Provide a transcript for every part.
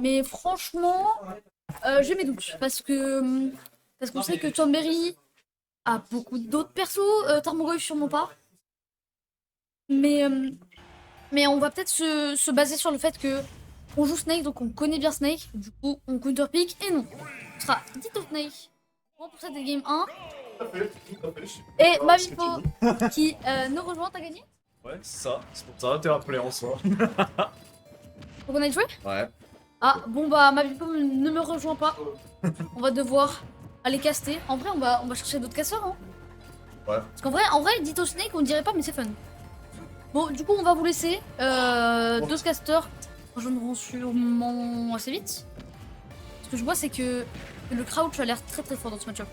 Mais franchement, j'ai mes doutes. Parce qu'on sait que Thornberry a beaucoup d'autres persos. Tarmogoyf, sûrement pas. Mais, euh, mais on va peut-être se baser sur le fait que on joue Snake, donc on connaît bien Snake. Du coup, on counterpick. Et non, ce sera Ditto Snake. Bon, pour ça, des game 1. Et Mamipo qui nous rejoint, t'as gagné? Ouais, c'est ça. C'est pour ça, t'es rappelé en soi. Faut qu'on aille jouer? Ouais. Ah, bon bah, Mamipo ne me rejoint pas. On va devoir aller caster. En vrai, on va chercher d'autres casseurs, hein. Ouais. Parce en vrai, Ditto Snake, on dirait pas, mais c'est fun. Bon, du coup, on va vous laisser. Deux casters rejoindront sûrement assez vite. Ce que je vois, c'est que le crouch a l'air très très fort dans ce match-up.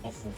En fond.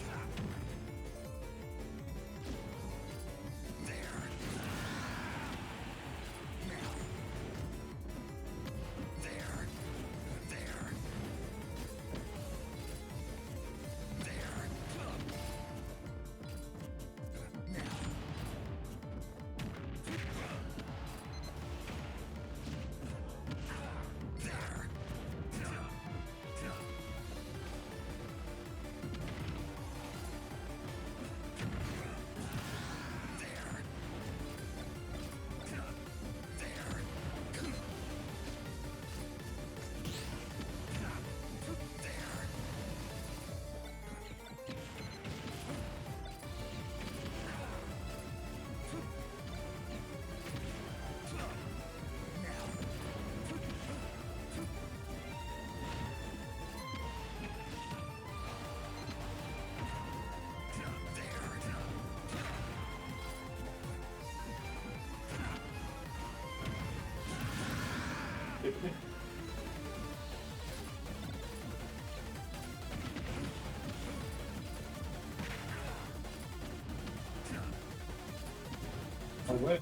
Ah ouais.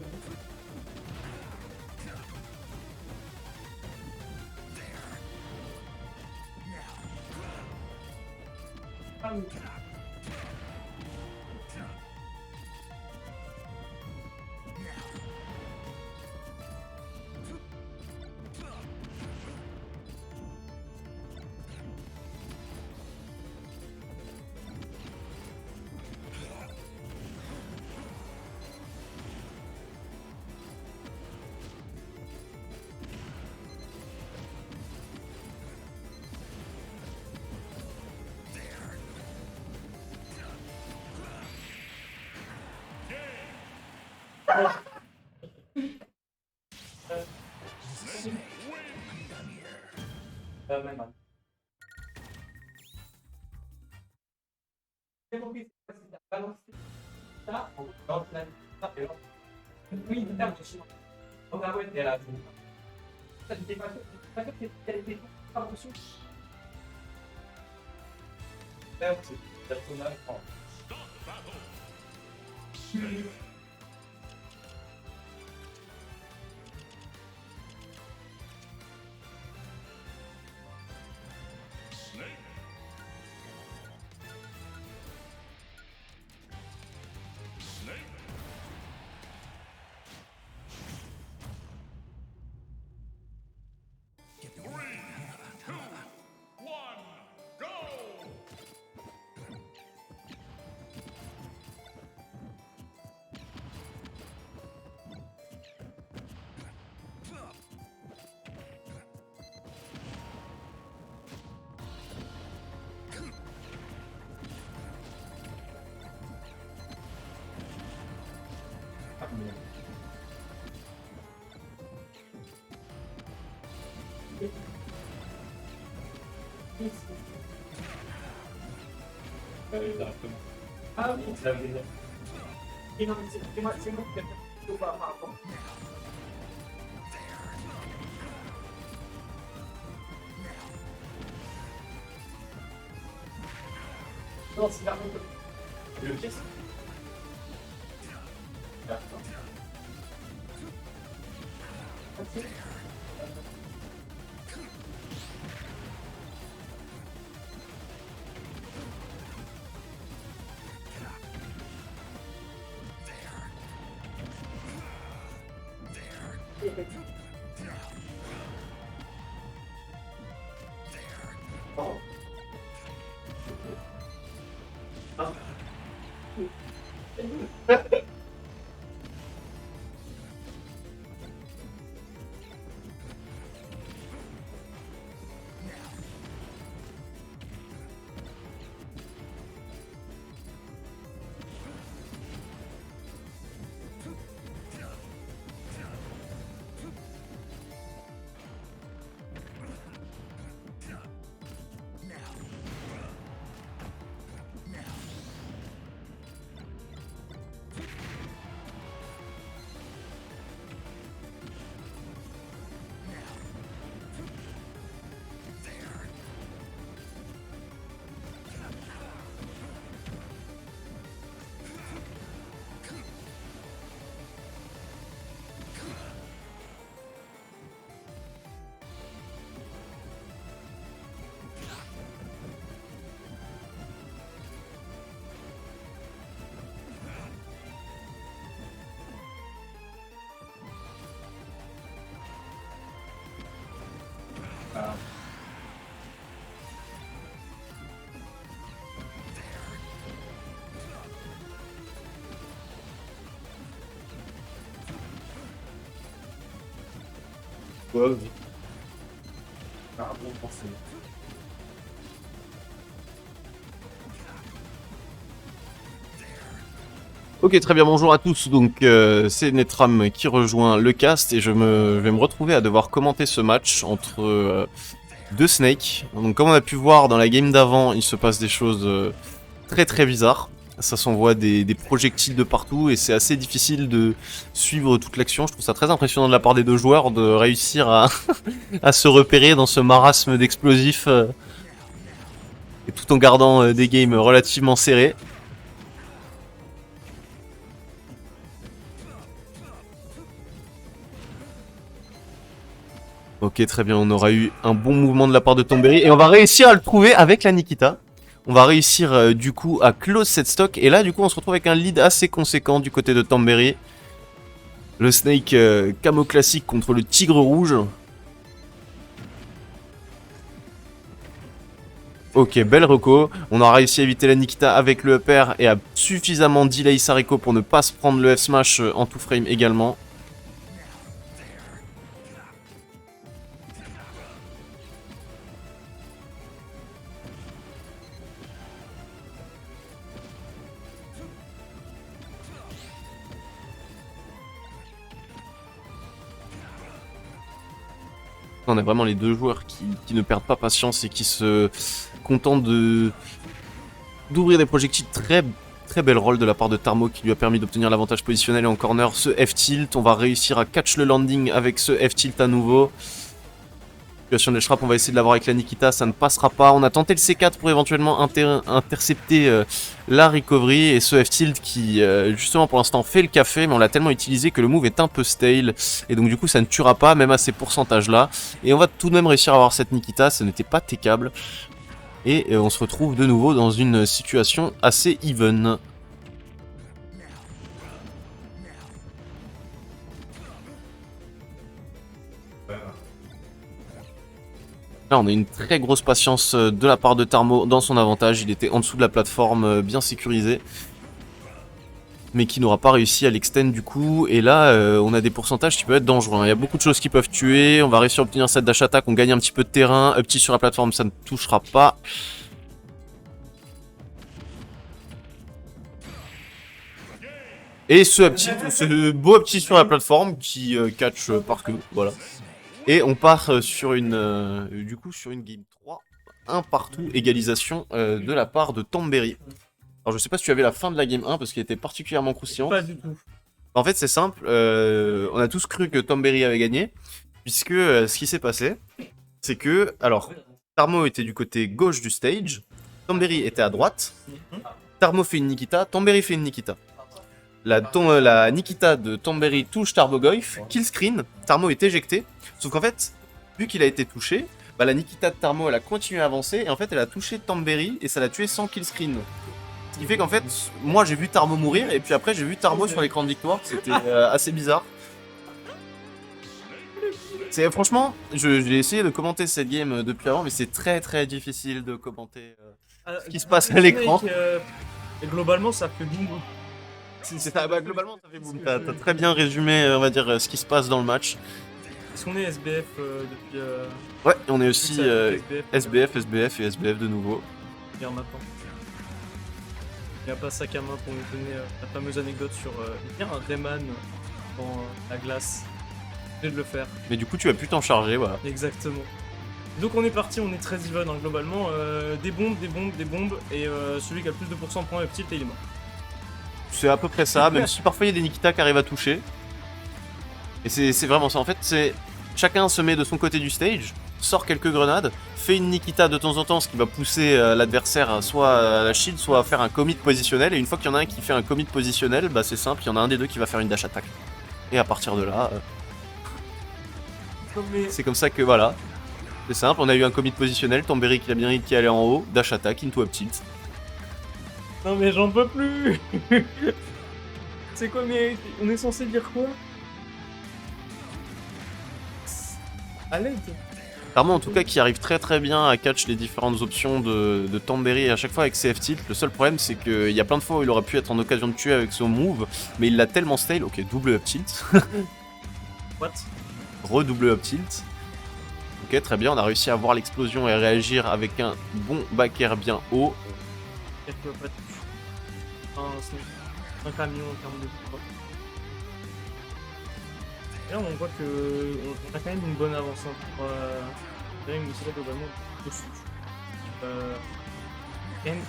Directement. Ah oui, c'est la vraie. Et non, mais c'est moi qui ai fait par rapport. Non, c'est la vraie. Le pièce. Ouais, vas-y. Ah bon, forcément. Ok, très bien, bonjour à tous. Donc, c'est Netram qui rejoint le cast et je vais me retrouver à devoir commenter ce match entre deux Snake. Donc, comme on a pu voir dans la game d'avant, il se passe des choses très très bizarres. Ça s'envoie des projectiles de partout et c'est assez difficile de suivre toute l'action. Je trouve ça très impressionnant de la part des deux joueurs de réussir à, à se repérer dans ce marasme d'explosifs et tout en gardant des games relativement serrés. Ok, très bien, on aura eu un bon mouvement de la part de Tomberry et on va réussir à le trouver avec la Nikita. On va réussir du coup à close cette stock et là du coup on se retrouve avec un lead assez conséquent du côté de Tomberry. Le Snake camo classique contre le Tigre Rouge. Ok, belle reco. On a réussi à éviter la Nikita avec le upper et à suffisamment delay Sariko pour ne pas se prendre le F-Smash en tout frame également. On a vraiment les deux joueurs qui ne perdent pas patience et qui se contentent d'ouvrir des projectiles. Très belle roll de la part de Tarmo qui lui a permis d'obtenir l'avantage positionnel et en corner ce F-tilt. On va réussir à catch le landing avec ce F-tilt à nouveau. Situation de Shrap, on va essayer de l'avoir avec la Nikita, ça ne passera pas. On a tenté le C4 pour éventuellement intercepter la recovery et ce F-tilt qui justement pour l'instant fait le café, mais on l'a tellement utilisé que le move est un peu stale et donc du coup ça ne tuera pas même à ces pourcentages là. Et on va tout de même réussir à avoir cette Nikita, ce n'était pas takeable. Et on se retrouve de nouveau dans une situation assez even. Là, on a une très grosse patience de la part de Tarmo dans son avantage. Il était en dessous de la plateforme bien sécurisé. Mais qui n'aura pas réussi à l'extend du coup. Et là, on a des pourcentages qui peuvent être dangereux. Il y a beaucoup de choses qui peuvent tuer. On va réussir à obtenir cette dash attack. On gagne un petit peu de terrain. Up petit sur la plateforme, ça ne touchera pas. Et ce beau up petit sur la plateforme qui catch partout. Voilà. Et on part sur une, du coup, sur une game 3, un partout, égalisation de la part de Tomberry. Alors je sais pas si tu avais la fin de la game 1 parce qu'elle était particulièrement croustillante. Pas du tout. En fait c'est simple, on a tous cru que Tom Berry avait gagné, puisque ce qui s'est passé, c'est que, alors, Tarmo était du côté gauche du stage, Tom Berry était à droite, Tarmo fait une Nikita, Tom Berry fait une Nikita. La Nikita de Tom Berry touche Tarmogoyf, kill screen, Tarmo est éjecté, sauf qu'en fait, vu qu'il a été touché, bah, la Nikita de Tarmo elle a continué à avancer, et en fait elle a touché Tom Berry, et ça l'a tué sans kill screen. Ce qui fait qu'en fait, moi j'ai vu Tarmo mourir, et puis après j'ai vu Tarmo sur l'écran de victoire, c'était assez bizarre. Franchement, j'ai essayé de commenter cette game depuis avant, mais c'est très difficile de commenter ce qui se passe à l'écran. Et globalement, ça fait boum. Globalement, ça fait boum. T'as très bien résumé, on va dire, ce qui se passe dans le match. Est-ce qu'on est SBF depuis. Ouais, on est aussi SBF, SBF et SBF de nouveau. Regarde maintenant. Il n'y a pas sac à main pour nous donner la fameuse anecdote sur. Il y a un Rayman dans la glace. Je vais le faire. Mais du coup, tu as pu t'en charger, voilà. Exactement. Donc on est parti, on est très even hein, globalement. Des bombes, et celui qui a le plus de pourcents prend le petit et il est mort. C'est à peu près ça, même si parfois il y a des Nikita qui arrivent à toucher. Et c'est vraiment ça. En fait, c'est chacun se met de son côté du stage, sort quelques grenades, fait une Nikita de temps en temps, ce qui va pousser l'adversaire soit à la shield, soit à faire un commit positionnel. Et une fois qu'il y en a un qui fait un commit positionnel, bah c'est simple, il y en a un des deux qui va faire une dash attack. Et à partir de là, c'est comme ça que voilà. C'est simple, on a eu un commit positionnel, Tom Berry qui a bien hit qui allait en haut, dash attack, into up tilt. Non mais j'en peux plus. C'est quoi mais on est censé dire quoi? À l'aide. Clairement en tout cas qui arrive très bien à catch les différentes options de Tom Berry à chaque fois avec CF tilt. Le seul problème c'est qu'il y a plein de fois où il aurait pu être en occasion de tuer avec son move, mais il l'a tellement stale, ok double up tilt. What? Redouble up tilt. Ok très bien, on a réussi à voir l'explosion et à réagir avec un bon back air bien haut. Un camion en termes de poids. Et là on voit que on a quand même une bonne avance hein, pour une histoire globalement dessus. Quand même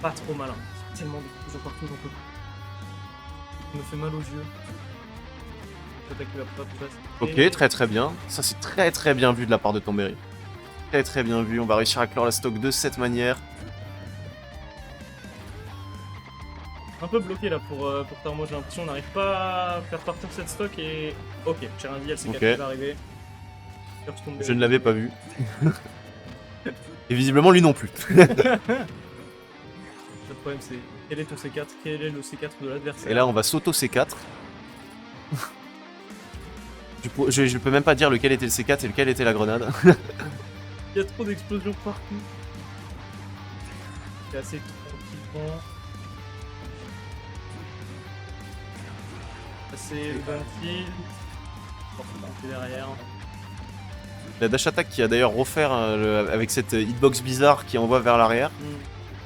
pas trop malin. Tellement de choses partout j'en peux plus. Ça me fait mal aux yeux. Ok très bien. Ça c'est très bien vu de la part de Tom Berry. Très bien vu, on va réussir à clore la stock de cette manière. Un peu bloqué là pour Tarmo, j'ai l'impression on n'arrive pas à faire partir cette stock et... Ok, j'ai rien dit, elle s'est capée d'arriver. Je ne l'avais pas vu. Et visiblement lui non plus. Le problème c'est quel est ton C4, quel est le C4 de l'adversaire. Et là on va s'auto C4. Je peux même pas dire lequel était le C4 et lequel était la grenade. Il y a trop d'explosions partout. C'est assez tranquillement. Passer le bounty. Derrière. La dash attack qui a d'ailleurs refaire avec cette hitbox bizarre qui envoie vers l'arrière.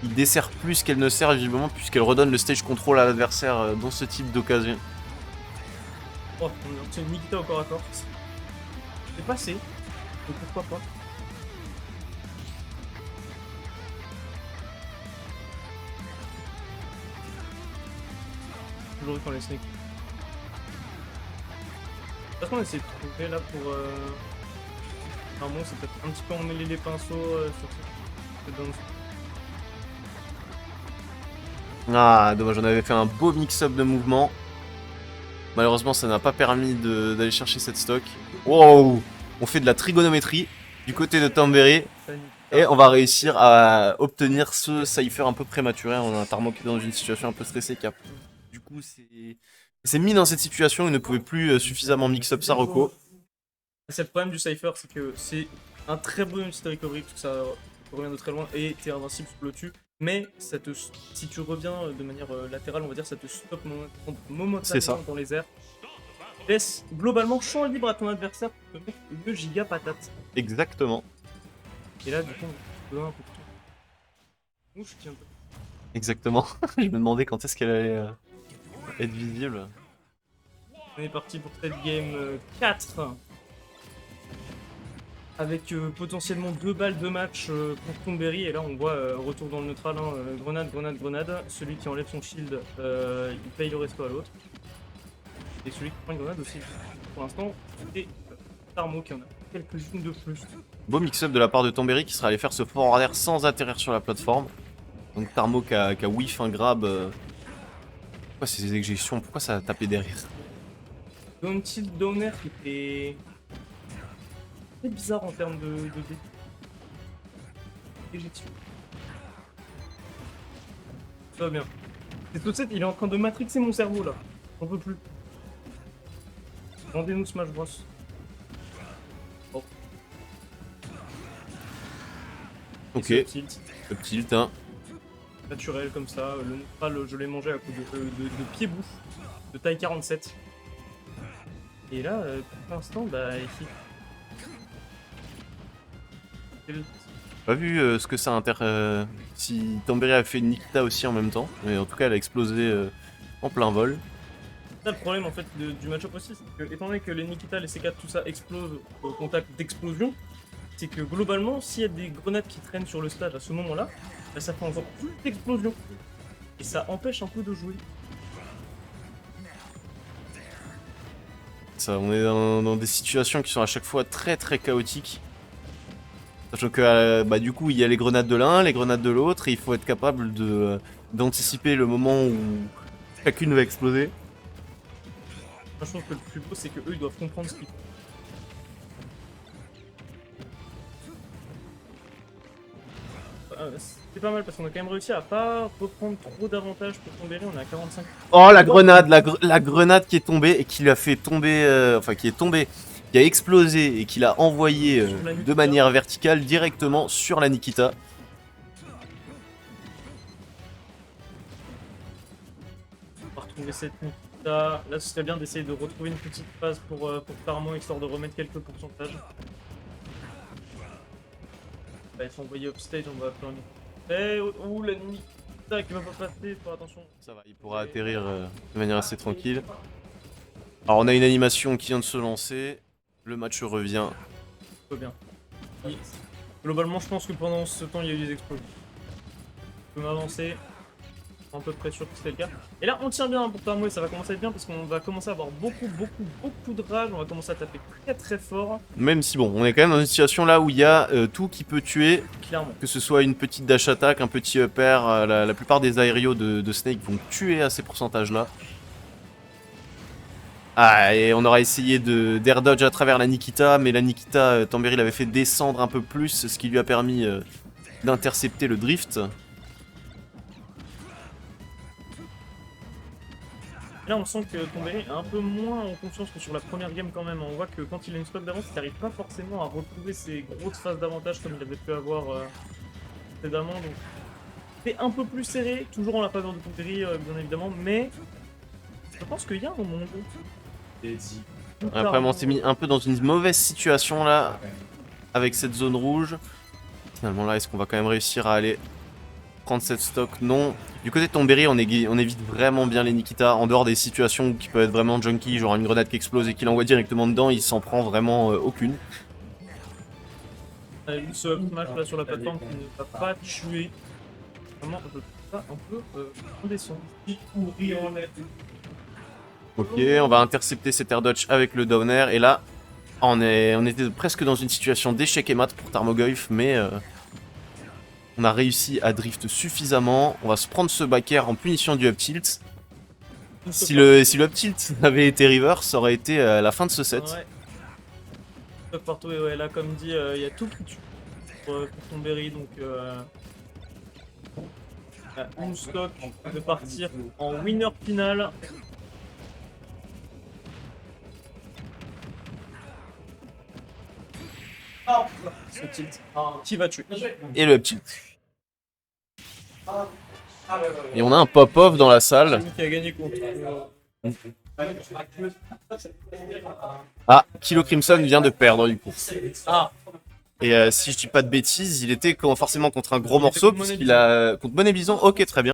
Il dessert plus qu'elle ne sert visiblement puisqu'elle redonne le stage control à l'adversaire dans ce type d'occasion. Oh, on a obtenu une Nikita au corps à corps. C'est passé. Donc pourquoi pas. Toujours quand les snakes. Parce qu'on essaie de trouver là pour. Enfin bon, c'est peut-être un petit peu emmêler les pinceaux sur ce. Ah, dommage, on avait fait un beau mix-up de mouvements. Malheureusement, ça n'a pas permis d'aller chercher cette stock. Wow! On fait de la trigonométrie du côté de Tom Berry. Et on va réussir à obtenir ce cypher un peu prématuré. On a un Tarmo qui est dans une situation un peu stressée. Du coup, c'est mis dans cette situation. Il ne pouvait plus suffisamment mix-up sa reco. C'est le problème du cypher, c'est que c'est un très bon instant recovery parce que ça revient de très loin et t'es invincible sous le dessus. Mais ça si tu reviens de manière latérale, on va dire, ça te stoppe momentanément dans les airs. Laisse globalement champ libre à ton adversaire pour te mettre le giga patate. Exactement. Et là, du coup, on donne un peu de temps. Ouh, je tiens pas. Exactement. Je me demandais quand est-ce qu'elle allait être visible. On est parti pour cette game 4. avec potentiellement 2 balles de match pour Tomberry. Et là, on voit retour dans le neutral, hein, grenade, grenade, grenade. Celui qui enlève son shield, il paye le resto à l'autre. Et celui qui prend une grenade aussi. Pour l'instant, c'est Tarmo qui en a quelques-unes de plus. Beau mix-up de la part de Tomberry qui sera allé faire ce forward air sans atterrir sur la plateforme. Donc Tarmo qui a whiff un grab. Pourquoi ces éjections? Pourquoi ça a tapé derrière? Down tilt down air qui était très bizarre en termes de d'éjection. Ça va bien. C'est tout de suite, il est en train de matrixer mon cerveau là. J'en peux plus. Rendez-nous Smash Bros. Oh. Ok, Et ce tilt le tilt, hein. naturel comme ça. Le neutral, je l'ai mangé à coup de pied-bouffe de taille 47. Et là, pour l'instant, bah ici. Pas vu ce que ça si Tomberry a fait une Nikita aussi en même temps, mais en tout cas elle a explosé en plein vol. Ça, le problème en fait du match-up aussi, c'est que étant donné que les Nikita, les C4, tout ça explose au contact d'explosion, c'est que globalement, s'il y a des grenades qui traînent sur le stage à ce moment-là, bah, ça fait encore plus d'explosions. Et ça empêche un peu de jouer. Ça, on est dans des situations qui sont à chaque fois très très chaotiques. Sachant que bah, du coup il y a les grenades de l'un, les grenades de l'autre, et il faut être capable d'anticiper le moment où chacune va exploser. Moi, je trouve que le plus beau, c'est que eux ils doivent comprendre ce qu'ils font. C'est pas mal parce qu'on a quand même réussi à pas reprendre trop d'avantages pour Tomberry, on est à 45. Oh la grenade, la grenade qui est tombée et qui lui a fait tomber, enfin qui est tombée, qui a explosé et qui l'a envoyé de manière verticale directement sur la Nikita. On va retrouver cette Nikita. Là ce serait bien d'essayer de retrouver une petite phase pour Tarmo histoire de remettre quelques pourcentages. On va être envoyé upstage, on va appeler un Nikita. Ouh la Nikita qui va pas passer, faire attention. Ça va, il pourra atterrir de manière assez tranquille. Alors on a une animation qui vient de se lancer, le match revient. Tout va bien. Et globalement je pense que pendant ce temps il y a eu des explosions. Je peux m'avancer. À peu près sûr que c'était le cas. Et là on tient bien pour Tarmo et ça va commencer à être bien parce qu'on va commencer à avoir beaucoup de rage, on va commencer à taper très fort. Même si bon, on est quand même dans une situation là où il y a tout qui peut tuer, Clairement. que ce soit une petite dash attack, un petit upper, la plupart des aérios de Snake vont tuer à ces pourcentages là. Ah, et on aura essayé d'air dodge à travers la Nikita, mais la Nikita, Tomberry l'avait fait descendre un peu plus, ce qui lui a permis d'intercepter le drift. Là on sent que Tomberry est un peu moins en confiance que sur la première game quand même. On voit que quand il a une stock d'avance, il n'arrive pas forcément à retrouver ses grosses phases d'avantage comme il avait pu avoir précédemment. Donc c'est un peu plus serré, toujours en la faveur de Tomberry bien évidemment, mais je pense qu'il y a un moment où... Après, on s'est mis un peu dans une mauvaise situation là, avec cette zone rouge. Finalement là, est-ce qu'on va quand même réussir à aller prendre cette stock? Non. Du côté de Tomberry, on évite vraiment bien les Nikita. En dehors des situations qui peuvent être vraiment junky, genre une grenade qui explose et qui l'envoie directement dedans, il s'en prend vraiment aucune. Ce up smash là sur la plateforme qui ne va pas tuer. Vraiment, je trouve ça un peu indécent. Ok, on va intercepter cet air dodge avec le down air. Et là, on était presque dans une situation d'échec et mat pour Tarmogoyf, mais on a réussi à drift suffisamment. On va se prendre ce back air en punition du up tilt. Si le up tilt avait été river, ça aurait été la fin de ce set. Ouais. Stock partout, et ouais, là, comme dit, il y a tout qui tue pour Tomberry, donc une stock de partir en winner final. Ce tilt qui va tuer. Et le up tilt. Et on a un pop-off dans la salle. Celui qui a gagné contre. Ah, Kilo Crimson vient de perdre du coup. Ah, Et si je dis pas de bêtises, il était forcément contre un gros morceau, contre Monet puisqu'il a... Contre Monet Bison, ok très bien.